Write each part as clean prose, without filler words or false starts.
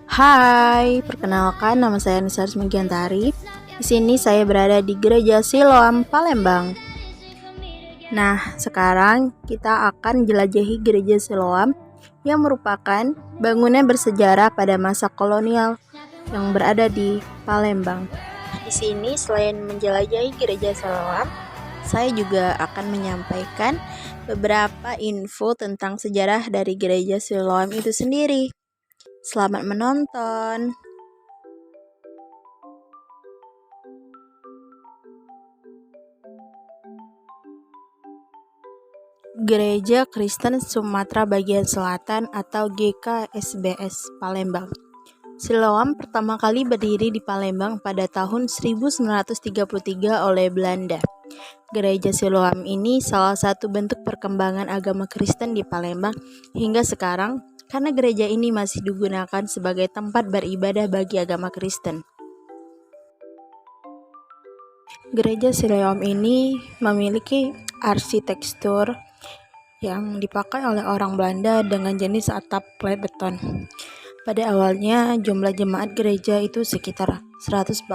Hai, perkenalkan nama saya Nisa Megiantari. Di sini saya berada di Gereja Siloam, Palembang. Nah, sekarang kita akan jelajahi Gereja Siloam yang merupakan bangunan bersejarah pada masa kolonial yang berada di Palembang. Di sini selain menjelajahi Gereja Siloam, saya juga akan menyampaikan beberapa info tentang sejarah dari Gereja Siloam itu sendiri. Selamat menonton. Gereja Kristen Sumatera Bagian Selatan atau GKSBS Palembang. Siloam pertama kali berdiri di Palembang pada tahun 1933 oleh Belanda. Gereja Siloam ini salah satu bentuk perkembangan agama Kristen di Palembang hingga sekarang karena gereja ini masih digunakan sebagai tempat beribadah bagi agama Kristen. Gereja Siloam ini memiliki arsitektur yang dipakai oleh orang Belanda dengan jenis atap flat beton. Pada awalnya jumlah jemaat gereja itu sekitar 144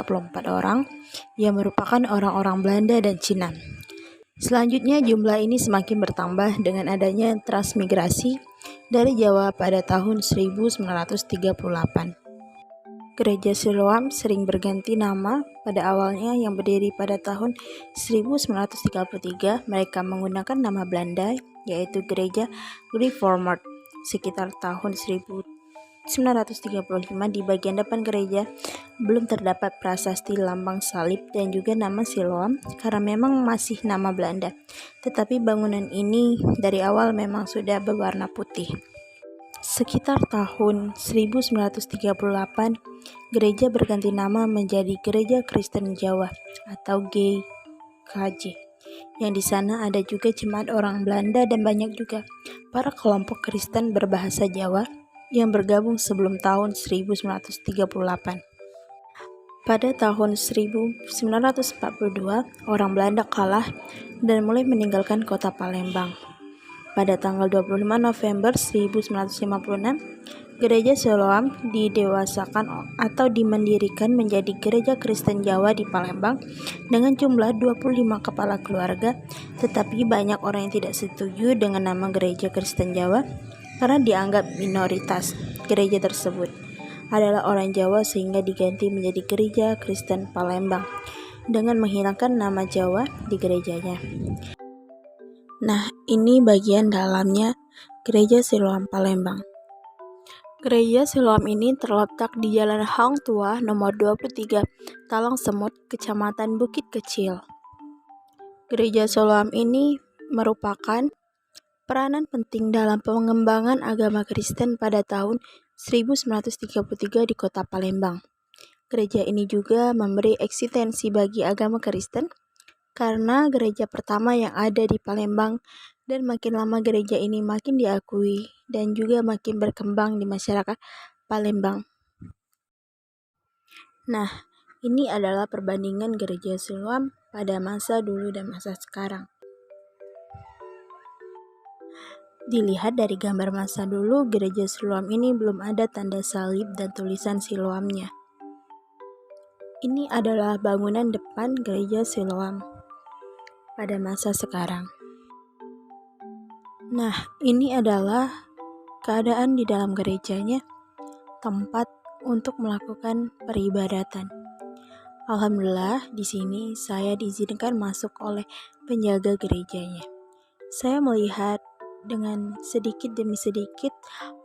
orang yang merupakan orang-orang Belanda dan Cina. Selanjutnya jumlah ini semakin bertambah dengan adanya transmigrasi dari Jawa pada tahun 1938. Gereja Siloam sering berganti nama. Pada awalnya yang berdiri pada tahun 1933 mereka menggunakan nama Belanda yaitu Gereja Reformed. Sekitar tahun 1935 di bagian depan gereja belum terdapat prasasti lambang salib dan juga nama Siloam karena memang masih nama Belanda. Tetapi bangunan ini dari awal memang sudah berwarna putih. Sekitar tahun 1938, gereja berganti nama menjadi Gereja Kristen Jawa atau GKJ. Yang di sana ada juga jemaat orang Belanda dan banyak juga para kelompok Kristen berbahasa Jawa yang bergabung sebelum tahun 1938. Pada tahun 1942, orang Belanda kalah dan mulai meninggalkan kota Palembang. Pada tanggal 25 November 1956, Gereja Siloam didewasakan atau dimendirikan menjadi Gereja Kristen Jawa di Palembang dengan jumlah 25 kepala keluarga, tetapi banyak orang yang tidak setuju dengan nama Gereja Kristen Jawa karena dianggap minoritas. Gereja tersebut adalah orang Jawa sehingga diganti menjadi Gereja Kristen Palembang dengan menghilangkan nama Jawa di gerejanya. Nah, ini bagian dalamnya Gereja Siloam Palembang. Gereja Siloam ini terletak di Jalan Hang Tuah nomor 23, Talang Semut, Kecamatan Bukit Kecil. Gereja Siloam ini merupakan peranan penting dalam pengembangan agama Kristen pada tahun 1933 di kota Palembang. Gereja ini juga memberi eksistensi bagi agama Kristen karena gereja pertama yang ada di Palembang dan makin lama gereja ini makin diakui dan juga makin berkembang di masyarakat Palembang. Nah, ini adalah perbandingan Gereja Siloam pada masa dulu dan masa sekarang. Dilihat dari gambar masa dulu, Gereja Siloam ini belum ada tanda salib dan tulisan Siloamnya. Ini adalah bangunan depan Gereja Siloam pada masa sekarang. Nah, ini adalah keadaan di dalam gerejanya, tempat untuk melakukan peribadatan. Alhamdulillah, di sini saya diizinkan masuk oleh penjaga gerejanya. Saya melihat dengan sedikit demi sedikit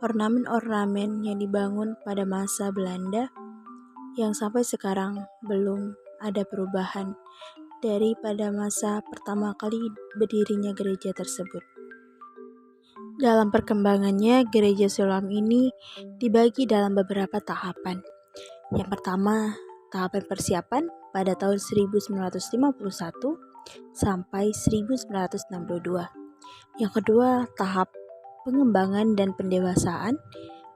ornamen-ornamen yang dibangun pada masa Belanda yang sampai sekarang belum ada perubahan daripada masa pertama kali berdirinya gereja tersebut. Dalam perkembangannya, Gereja Siloam ini dibagi dalam beberapa tahapan. Yang pertama, tahapan persiapan pada tahun 1951 sampai 1962. Yang kedua, tahap pengembangan dan pendewasaan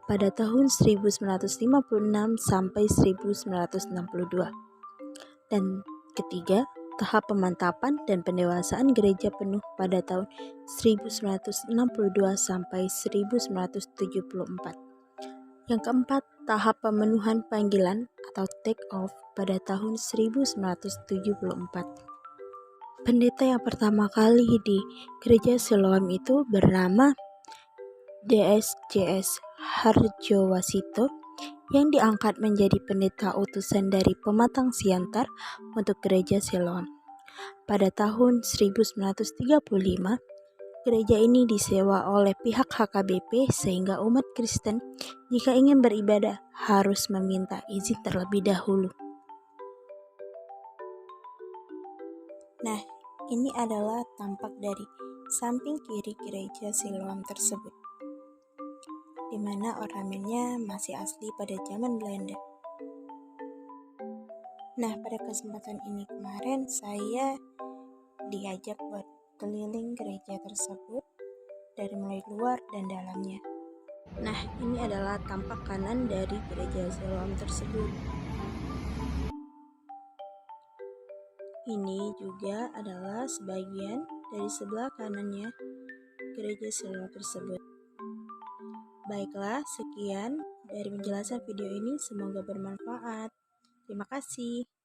pada tahun 1956 sampai 1962. Dan ketiga, tahap pemantapan dan pendewasaan gereja penuh pada tahun 1962 sampai 1974. Yang keempat, tahap pemenuhan panggilan atau take off pada tahun 1974. Pendeta yang pertama kali di gereja Siloam itu bernama DSJS Harjowasito yang diangkat menjadi pendeta utusan dari Pematang Siantar untuk gereja Siloam. Pada tahun 1935, gereja ini disewa oleh pihak HKBP sehingga umat Kristen jika ingin beribadah harus meminta izin terlebih dahulu. Nah, ini adalah tampak dari samping kiri gereja Siloam tersebut, di mana ornamennya masih asli pada zaman Belanda. Nah, pada kesempatan ini kemarin saya diajak buat keliling gereja tersebut dari mulai luar dan dalamnya. Nah, ini adalah tampak kanan dari gereja Siloam tersebut. Ini juga adalah sebagian dari sebelah kanannya gereja Siloam tersebut. Baiklah, sekian dari penjelasan video ini, semoga bermanfaat. Terima kasih.